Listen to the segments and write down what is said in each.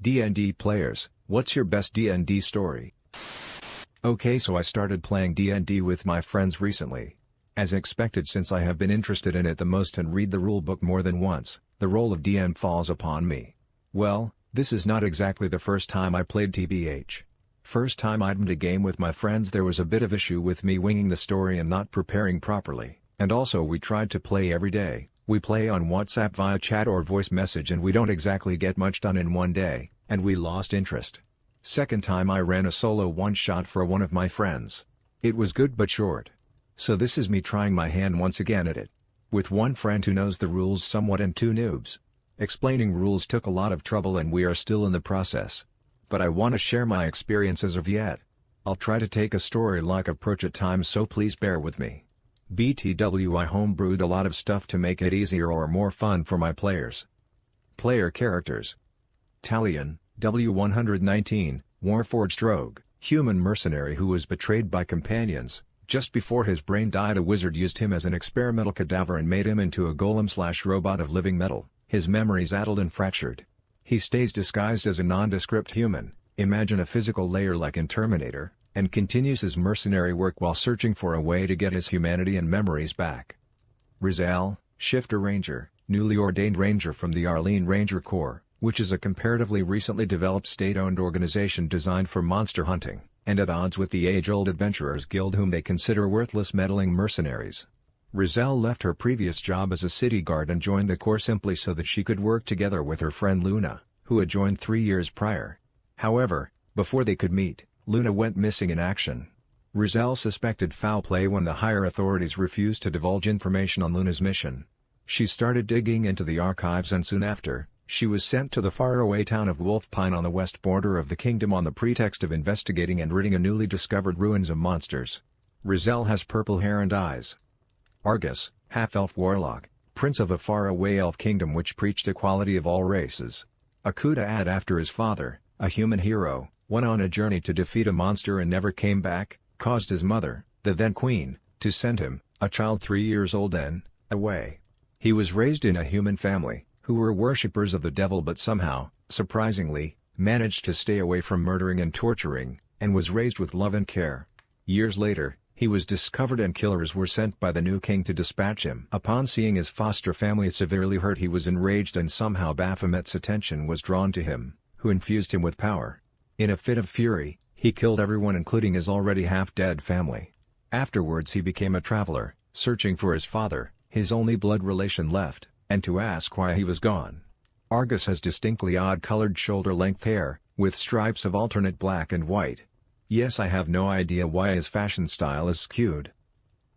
DND Players, what's your best DND story? Okay, so I started playing DND with my friends recently. As expected, since I have been interested in it the most and read the rulebook more than once, the role of DM falls upon me. Well, this is not exactly the first time I played TBH. First time I'd played a game with my friends, there was a bit of issue with me winging the story and not preparing properly, and also we tried to play every day. We play on WhatsApp via chat or voice message and we don't exactly get much done in one day, and we lost interest. Second time I ran a solo one-shot for one of my friends. It was good but short. So this is me trying my hand once again at it. With one friend who knows the rules somewhat and two noobs. Explaining rules took a lot of trouble and we are still in the process. But I want to share my experience as of yet. I'll try to take a story-like approach at times, so please bear with me. BTW, I homebrewed a lot of stuff to make it easier or more fun for my players. Player characters. Talion, W119, Warforged rogue, human mercenary who was betrayed by companions. Just before his brain died, a wizard used him as an experimental cadaver and made him into a golem/robot of living metal, his memories addled and fractured. He stays disguised as a nondescript human, imagine a physical layer like in Terminator, and continues his mercenary work while searching for a way to get his humanity and memories back. Rizal, Shifter Ranger, newly ordained ranger from the Arlene Ranger Corps, which is a comparatively recently developed state-owned organization designed for monster hunting, and at odds with the age-old Adventurers Guild, whom they consider worthless meddling mercenaries. Rizal left her previous job as a city guard and joined the Corps simply so that she could work together with her friend Luna, who had joined 3 years prior. However, before they could meet, Luna went missing in action. Rizal suspected foul play when the higher authorities refused to divulge information on Luna's mission. She started digging into the archives and soon after, she was sent to the faraway town of Wolfpine on the west border of the kingdom on the pretext of investigating and ridding a newly discovered ruins of monsters. Rizal has purple hair and eyes. Argus, half-elf warlock, prince of a faraway elf kingdom which preached equality of all races. A coup d'etat after his father, a human hero, went on a journey to defeat a monster and never came back, caused his mother, the then queen, to send him, a child 3 years old then, away. He was raised in a human family, who were worshippers of the devil but somehow, surprisingly, managed to stay away from murdering and torturing, and was raised with love and care. Years later, he was discovered and killers were sent by the new king to dispatch him. Upon seeing his foster family severely hurt, he was enraged and somehow Baphomet's attention was drawn to him, who infused him with power. In a fit of fury, he killed everyone including his already half-dead family. Afterwards he became a traveler, searching for his father, his only blood relation left, and to ask why he was gone. Argus has distinctly odd-colored shoulder-length hair, with stripes of alternate black and white. Yes, I have no idea why his fashion style is skewed.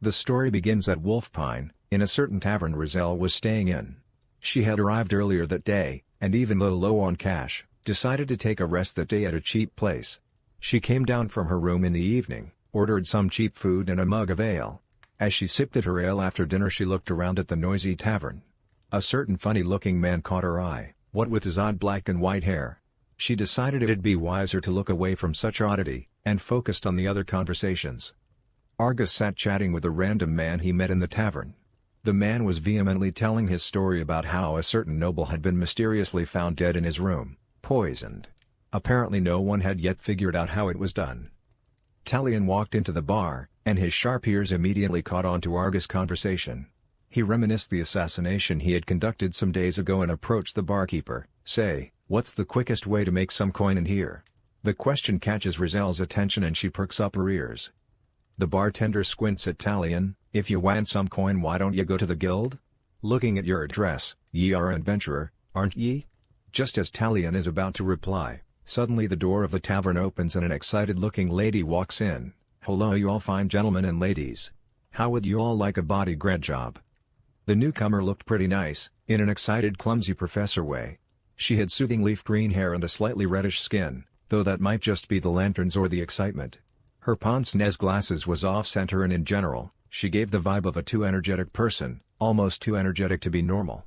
The story begins at Wolfpine, in a certain tavern Rizal was staying in. She had arrived earlier that day, and even though low on cash, decided to take a rest that day at a cheap place. She came down from her room in the evening, ordered some cheap food and a mug of ale. As she sipped at her ale after dinner, she looked around at the noisy tavern. A certain funny-looking man caught her eye, what with his odd black and white hair. She decided it'd be wiser to look away from such oddity, and focused on the other conversations. Argus sat chatting with a random man he met in the tavern. The man was vehemently telling his story about how a certain noble had been mysteriously found dead in his room, poisoned. Apparently no one had yet figured out how it was done. Talion walked into the bar, and his sharp ears immediately caught on to Argus' conversation. He reminisced the assassination he had conducted some days ago and approached the barkeeper, "Say, what's the quickest way to make some coin in here?" The question catches Rizal's attention and she perks up her ears. The bartender squints at Talion, "If you want some coin, why don't ye go to the guild? Looking at your address, ye are an adventurer, aren't ye?" Just as Talion is about to reply, suddenly the door of the tavern opens and an excited-looking lady walks in. "Hello you all fine gentlemen and ladies. How would you all like a bodyguard job?" The newcomer looked pretty nice, in an excited clumsy professor way. She had soothing leaf green hair and a slightly reddish skin, though that might just be the lanterns or the excitement. Her pince-nez glasses was off-center and in general, she gave the vibe of a too energetic person, almost too energetic to be normal.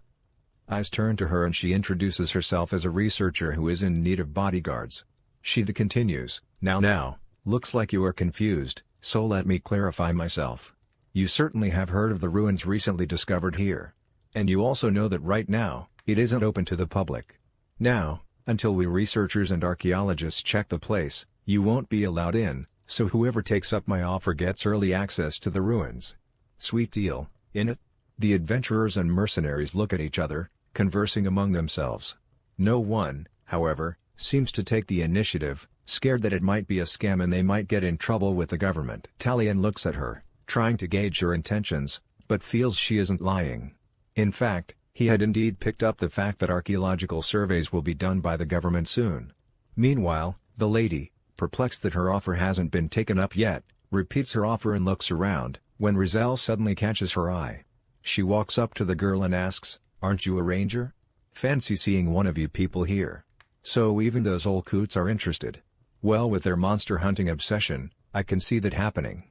Eyes turn to her and she introduces herself as a researcher who is in need of bodyguards. She continues, Now, looks like you are confused, so let me clarify myself. You certainly have heard of the ruins recently discovered here. And you also know that right now, it isn't open to the public. Now, Until we researchers and archaeologists check the place, you won't be allowed in, so whoever takes up my offer gets early access to the ruins. Sweet deal, innit? The adventurers and mercenaries look at each other, conversing among themselves. No one, however, seems to take the initiative, scared that it might be a scam and they might get in trouble with the government. Talion looks at her, trying to gauge her intentions, but feels she isn't lying. In fact, he had indeed picked up the fact that archaeological surveys will be done by the government soon. Meanwhile, the lady, perplexed that her offer hasn't been taken up yet, repeats her offer and looks around, when Rizal suddenly catches her eye. She walks up to the girl and asks, "Aren't you a ranger? Fancy seeing one of you people here." So even those old coots are interested. Well, with their monster hunting obsession, I can see that happening.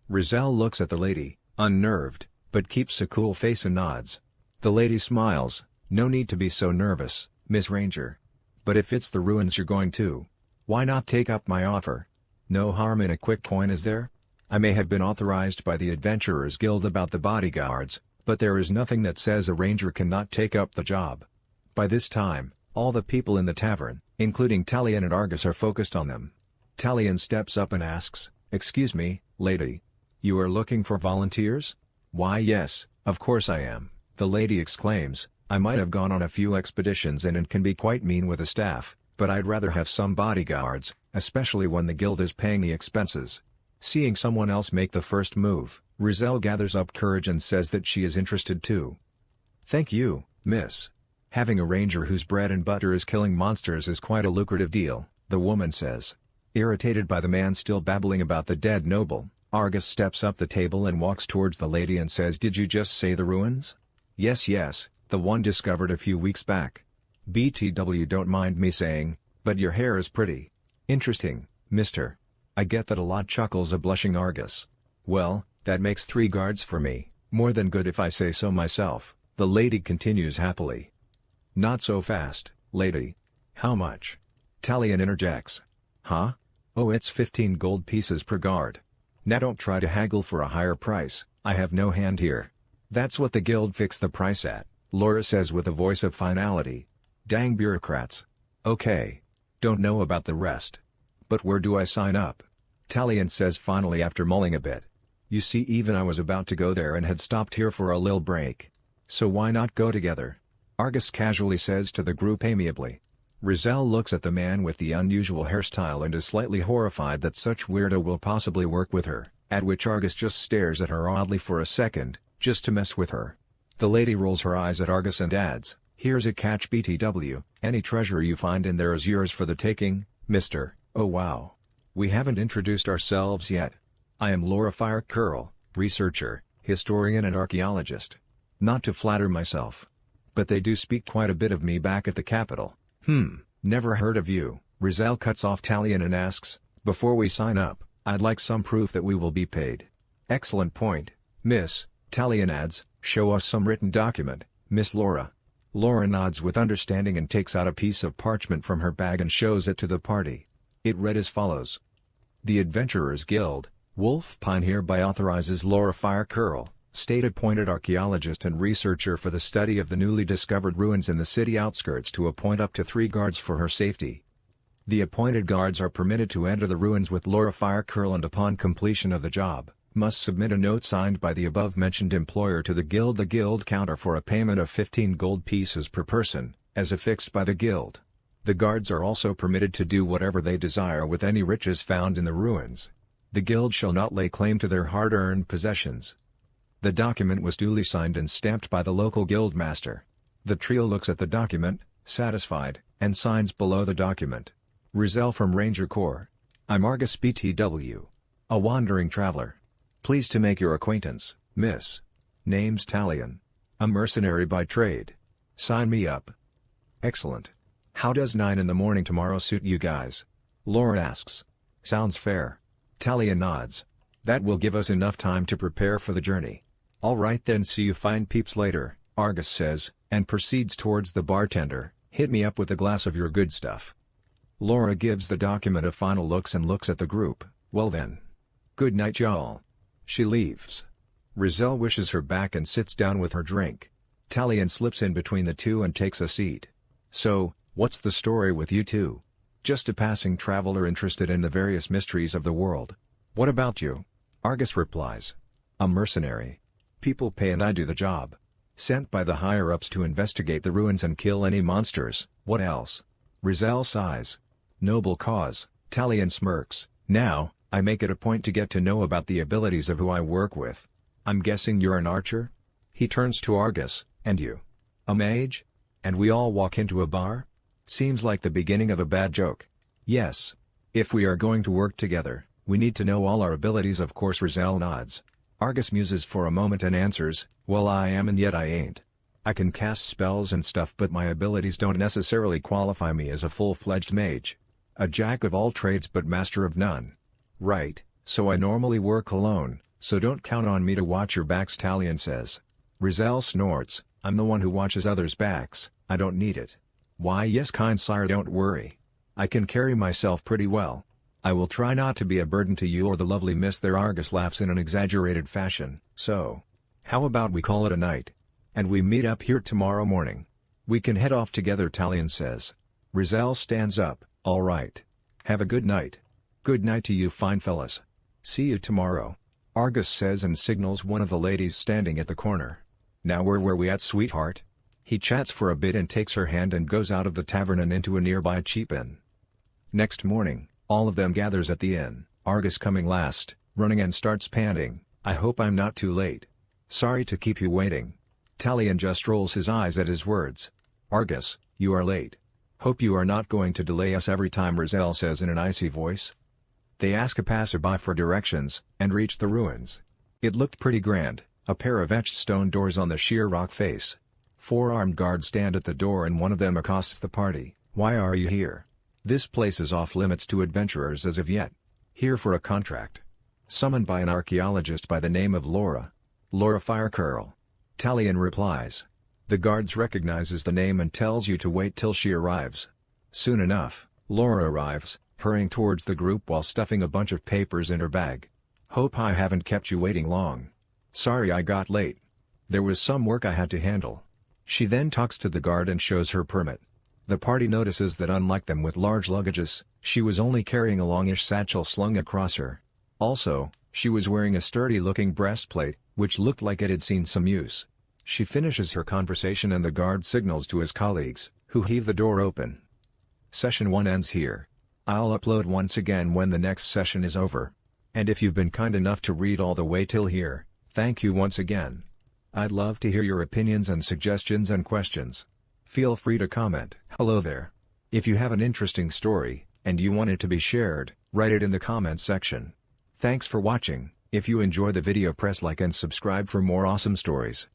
Rizal looks at the lady, unnerved, but keeps a cool face and nods. The lady smiles. "No need to be so nervous, Miss Ranger. But if it's the ruins you're going to, why not take up my offer? No harm in a quick coin, is there? I may have been authorized by the Adventurers Guild about the bodyguards, but there is nothing that says a ranger cannot take up the job." By this time, all the people in the tavern, including Talion and Argus, are focused on them. Talion steps up and asks, "Excuse me, lady. You are looking for volunteers?" "Why yes, of course I am," the lady exclaims. "I might have gone on a few expeditions and it can be quite mean with a staff, but I'd rather have some bodyguards, especially when the guild is paying the expenses." Seeing someone else make the first move, Rizal gathers up courage and says that she is interested too. "Thank you, miss. Having a ranger whose bread and butter is killing monsters is quite a lucrative deal," the woman says. Irritated by the man still babbling about the dead noble, Argus steps up the table and walks towards the lady and says, "Did you just say the ruins?" Yes, the one discovered a few weeks back. BTW, don't mind me saying, but your hair is pretty. Interesting, mister. I get that a lot, chuckles a blushing Argus. "Well, that makes 3 guards for me, more than good if I say so myself," the lady continues happily. "Not so fast, lady. How much?" Talion interjects. "Huh? Oh, it's 15 gold pieces per guard. Now don't try to haggle for a higher price, I have no hand here." "That's what the guild fixed the price at," Laura says with a voice of finality. "Dang bureaucrats. Okay. Don't know about the rest. But where do I sign up?" Talion says finally after mulling a bit. "You see, even I was about to go there and had stopped here for a lil break. So why not go together?" Argus casually says to the group amiably. Rizal looks at the man with the unusual hairstyle and is slightly horrified that such weirdo will possibly work with her, at which Argus just stares at her oddly for a second, just to mess with her. The lady rolls her eyes at Argus and adds, "Here's a catch, BTW, any treasure you find in there is yours for the taking, mister." "Oh wow. We haven't introduced ourselves yet. I am Laura Fire Curl, researcher, historian and archaeologist. Not to flatter myself, but they do speak quite a bit of me back at the capital." Never heard of you." Rizal cuts off Talion and asks, "Before we sign up, I'd like some proof that we will be paid." "Excellent point, miss," Talion adds, "show us some written document, Miss Laura." Laura nods with understanding and takes out a piece of parchment from her bag and shows it to the party. It read as follows. "The Adventurers Guild, Wolf Pine hereby authorizes Laura Fire Curl, state-appointed archaeologist and researcher for the study of the newly discovered ruins in the city outskirts, to appoint up to 3 guards for her safety. The appointed guards are permitted to enter the ruins with Laura Fire Curl and upon completion of the job, must submit a note signed by the above-mentioned employer to the guild counter for a payment of 15 gold pieces per person, as affixed by the guild. The guards are also permitted to do whatever they desire with any riches found in the ruins. The guild shall not lay claim to their hard-earned possessions." The document was duly signed and stamped by the local guild master. The trio looks at the document, satisfied, and signs below the document. Rizal from Ranger Corps. "I'm Argus BTW. A wandering traveler. Pleased to make your acquaintance, miss. Name's Talion. A mercenary by trade. Sign me up." "Excellent. How does 9 in the morning tomorrow suit you guys?" Laura asks. "Sounds fair." Talion nods. "That will give us enough time to prepare for the journey." "All right then, see you fine peeps later," Argus says, and proceeds towards the bartender. "Hit me up with a glass of your good stuff." Laura gives the document a final looks and looks at the group. "Well then. Good night y'all." She leaves. Rizal wishes her back and sits down with her drink. Talion slips in between the two and takes a seat. "So, What's the story with you two? Just a passing traveler interested in the various mysteries of the world. What about you? Argus replies. A mercenary. People pay and I do the job. Sent by the higher-ups to investigate the ruins and kill any monsters. What else? Rizal sighs. Noble cause. Talion smirks. Now, I make it a point to get to know about the abilities of who I work with. I'm guessing you're an archer? He turns to Argus. And you? A mage? And we all walk into a bar? Seems like the beginning of a bad joke. Yes. If we are going to work together, we need to know all our abilities, of course. Rizal nods. Argus muses for a moment and answers, well, I am and yet I ain't. I can cast spells and stuff, but my abilities don't necessarily qualify me as a full-fledged mage. A jack of all trades but master of none. Right, so I normally work alone, so don't count on me to watch your backs, Talion says. Rizal snorts, I'm the one who watches others' backs, I don't need it. Why yes, kind sire, don't worry. I can carry myself pretty well. I will try not to be a burden to you or the lovely miss there. Argus laughs in an exaggerated fashion. So, how about we call it a night? And we meet up here tomorrow morning. We can head off together, Talion says. Rizal stands up. All right. Have a good night. Good night to you fine fellas. See you tomorrow. Argus says and signals one of the ladies standing at the corner. Now where were we at, sweetheart? He chats for a bit and takes her hand and goes out of the tavern and into a nearby cheap inn. Next morning, all of them gathers at the inn, Argus coming last, running and starts panting. I hope I'm not too late. Sorry to keep you waiting. Talion just rolls his eyes at his words. Argus, you are late. Hope you are not going to delay us every time, Rizal says in an icy voice. They ask a passerby for directions, and reach the ruins. It looked pretty grand, a pair of etched stone doors on the sheer rock face. 4 armed guards stand at the door and one of them accosts the party. Why are you here? This place is off limits to adventurers as of yet. Here for a contract. Summoned by an archaeologist by the name of Laura. Laura Firecurl. Talion replies. The guards recognizes the name and tells you to wait till she arrives. Soon enough, Laura arrives, hurrying towards the group while stuffing a bunch of papers in her bag. Hope I haven't kept you waiting long. Sorry I got late. There was some work I had to handle. She then talks to the guard and shows her permit. The party notices that unlike them with large luggages, she was only carrying a longish satchel slung across her. Also, she was wearing a sturdy-looking breastplate, which looked like it had seen some use. She finishes her conversation and the guard signals to his colleagues, who heave the door open. Session 1 ends here. I'll upload once again when the next session is over. And if you've been kind enough to read all the way till here, thank you once again. I'd love to hear your opinions and suggestions and questions. Feel free to comment. Hello there. If you have an interesting story, and you want it to be shared, write it in the comments section. Thanks for watching. If you enjoy the video, press like and subscribe for more awesome stories.